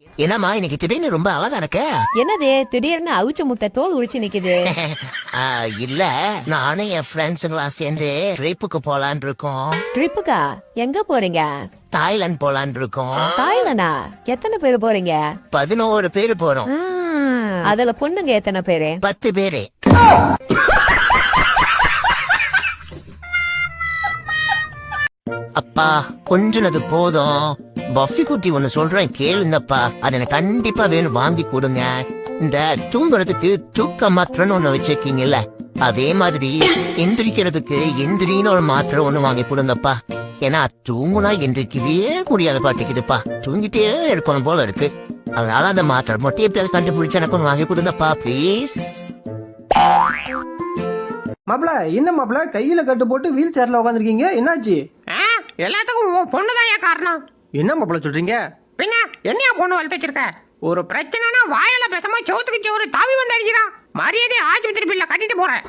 என்னம்மா இன்னைக்கு திடீர்னு ரொம்ப அழகா இருக்க? என்னது திடீர்னு அவிச்ச முட்டை தோல் உரிச்சு நிக்குது? இல்ல, நானும் என் ஃப்ரெண்ட்ஸுங்களா சேர்ந்து ட்ரிப்புக்கு போலான் இருக்கோம். ட்ரிப்புக்கா? எங்க போறீங்க? தாய்லாந்து போலான் இருக்கோம். தாய்லாந்தா? எத்தனை பேர் போறீங்க? 11 பேரு போறோம். அதுல பொண்ணுங்க எத்தனை பேரு? 10 பேரு. அப்பா கொஞ்சனது போதும். பஃபி குட்டி ஒண்ணு சொல்றேன் கேளுங்கப்பா. அது எனக்கு கண்டிப்பா வேணும், வாங்கி கொடுங்க. இந்த தூங்குறதுக்கு தூக்க மாத்திரன்னு ஒண்ணு வச்சிருக்கீங்கல்ல, அதே மாதிரி எந்திரிக்கிறதுக்கு எந்திரின்னு ஒரு மாத்திரை ஒண்ணு வாங்கி கொடுங்கப்பா. ஏன்னா தூங்குனா எந்திரிக்கவே முடியாத பாட்டிக்குதுப்பா, தூங்கிட்டே இருக்கணும் போல இருக்கு. அதனால அந்த மாத்திரை மட்டும் எப்படியாவது கண்டுபிடிச்சு எனக்கு ஒண்ணு வாங்கி கொடுங்கப்பா ப்ளீஸ். மாப்பிள என்ன மாப்பிள கையில கட்டு போட்டு வீல் சேர்ல உட்காந்துருக்கீங்க, என்னாச்சு? எல்லாத்துக்கும் பொண்ணுதான் காரணம். என்ன மாப்பிள சொல்றீங்க? பின்ன என்னையா பொண்ணு வளர்த்து வச்சிருக்க? ஒரு பிரச்சனைனா வாயால பேசாம சோத்துக்கு சோறு தாவி வந்து அடிக்கிறா. மரியாதை ஆஸ்பத்திரி பில்ல கட்டிட்டு போறேன்.